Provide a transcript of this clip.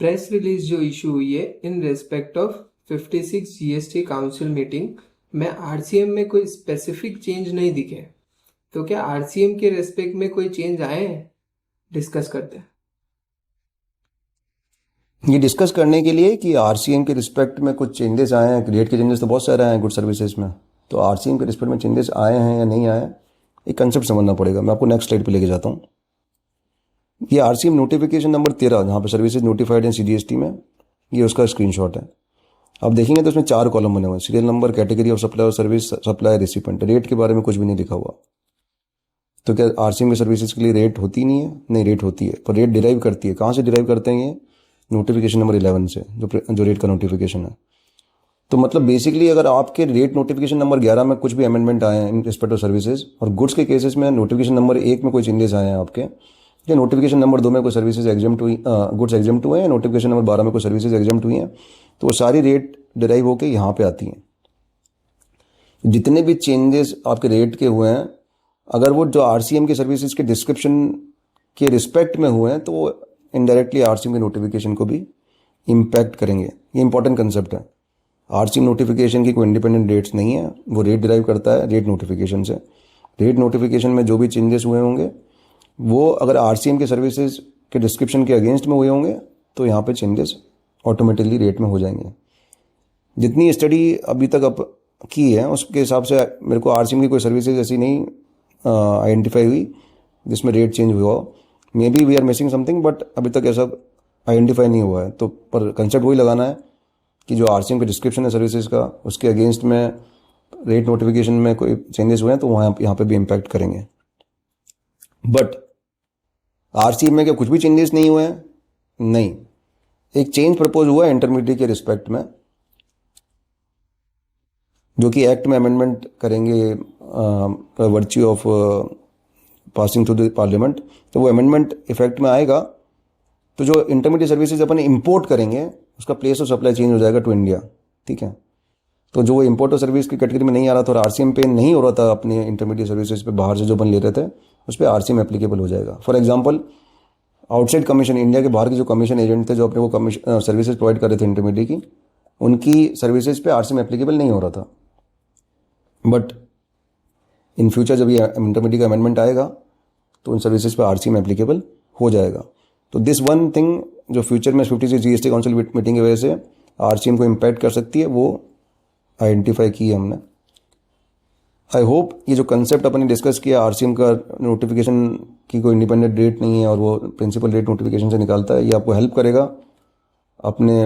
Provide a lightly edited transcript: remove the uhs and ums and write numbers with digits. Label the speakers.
Speaker 1: Press release जो issue हुई है in respect of 56 GST council meeting में आरसीएम में कोई स्पेसिफिक चेंज नहीं दिखे, तो क्या आरसीएम के रेस्पेक्ट में कोई चेंज आए हैं? डिस्कस करते हैं।
Speaker 2: ये डिस्कस करने के लिए कि आरसीएम के रिस्पेक्ट में कुछ चेंजेस आए हैं। रेट के चेंजेस तो बहुत सारे आए हैं गुड सर्विसेज में, तो आरसीएम के रिस्पेक्ट में चेंजेस आए हैं या नहीं आए हैं, एक कंसेप्ट समझना पड़ेगा। मैं आपको नेक्स्ट स्लाइड पे लेके जाता हूँ। ये आरसीएम नोटिफिकेशन नंबर 13 जहाँ पे सर्विसेज नोटिफाइड हैं सीजीएसटी में, ये उसका स्क्रीनशॉट है। आप देखेंगे तो उसमें 4 कॉलम बने हुए हैं, serial number, category of supply, service, supply, recipient. Rate के बारे में कुछ भी नहीं लिखा हुआ। तो क्या आरसीएम के सर्विसेज के लिए रेट होती नहीं है? नहीं, रेट होती है, पर रेट डिराइव करती है। कहाँ से डिराइव करते हैं? ये नोटिफिकेशन नंबर 11 से, जो रेट का नोटिफिकेशन है। तो मतलब बेसिकली अगर आपके रेट नोटिफिकेशन नंबर 11 में कुछ भी अमेंडमेंट आए हैं इन रिस्पेक्ट ऑफ सर्विसेज, और गुड्स के केसेस में नोटिफिकेशन नंबर 1 में कोई चेंजेस आए हैं आपके, या नोटिफिकेशन नंबर 2 में कोई सर्विसेज एग्जम्प्ट हुई, गुड्स एग्जम्प्ट हुए हैं, नोटिफिकेशन नंबर 12 में कोई सर्विसेज एग्जम्प्ट हुई हैं, तो वो सारी रेट डिराइव होकर यहाँ पे आती हैं। जितने भी चेंजेस आपके रेट के हुए हैं, अगर वो जो आरसीएम के सर्विसेज के डिस्क्रिप्शन के रिस्पेक्ट में हुए हैं, तो वो इनडायरेक्टली आरसीएम के नोटिफिकेशन को भी इम्पैक्ट करेंगे। ये इंपॉर्टेंट कंसेप्ट है। आरसीएम नोटिफिकेशन की कोई इंडिपेंडेंट रेट्स नहीं है, वो रेट डिराइव करता है रेट नोटिफिकेशन से। रेट नोटिफिकेशन में जो भी चेंजेस हुए होंगे वो अगर आरसीएम के सर्विसेज के डिस्क्रिप्शन के अगेंस्ट में हुए होंगे, तो यहाँ पे चेंजेस ऑटोमेटिकली रेट में हो जाएंगे। जितनी स्टडी अभी तक अब की है उसके हिसाब से मेरे को आरसीएम की कोई सर्विसेज ऐसी नहीं आइडेंटिफाई हुई जिसमें रेट चेंज हुआ हो। Maybe we are missing something, but अभी तक ऐसा आइडेंटिफाई नहीं हुआ है। तो पर कंसेप्ट वही लगाना है कि जो आरसीएम का डिस्क्रिप्शन है सर्विसेज का, उसके अगेंस्ट में रेट नोटिफिकेशन में कोई चेंजेस हुए हैं तो वहाँ यहाँ पे भी इम्पैक्ट करेंगे। बट आरसीएम में क्या कुछ भी चेंजेस नहीं हुए हैं? नहीं, एक चेंज प्रपोज हुआ है इंटरमीडिएट के रिस्पेक्ट में, जो कि एक्ट में अमेंडमेंट करेंगे virtue of passing through the parliament. तो वो अमेंडमेंट इफेक्ट में आएगा तो जो इंटरमीडिएट सर्विसेज अपन इंपोर्ट करेंगे उसका प्लेस ऑफ सप्लाई चेंज हो जाएगा टू इंडिया। ठीक है, तो जो वो इंपोर्ट और सर्विस की कैटेगरी में नहीं आ रहा था और आरसीएम पे नहीं हो रहा था अपने इंटरमीडिएट सर्विसेज पे, बाहर से जो अपन ले रहे थे उस पर आरसीएम एप्लीकेबल हो जाएगा। For example, outside commission, India के बाहर के जो कमीशन एजेंट थे जो अपने को सर्विसेज प्रोवाइड कर रहे थे इंटरमीडिएट की, उनकी सर्विसेज पे आरसीएम एप्लीकेबल नहीं हो रहा था। बट इन फ्यूचर जब ये इंटरमीडिएट का अमेंडमेंट आएगा तो उन सर्विसेज पे आरसीएम एप्लीकेबल हो जाएगा। तो दिस वन थिंग जो फ्यूचर में 56 जीएसटी काउंसिल मीटिंग की वजह से आरसीएम को इम्पैक्ट कर सकती है, वो आइडेंटिफाई की है हमने। आई होप ये जो कंसेप्ट अपन ने डिस्कस किया, आरसीएम का नोटिफिकेशन की कोई इंडिपेंडेंट रेट नहीं है और वो प्रिंसिपल रेट नोटिफिकेशन से निकालता है, ये आपको हेल्प करेगा अपने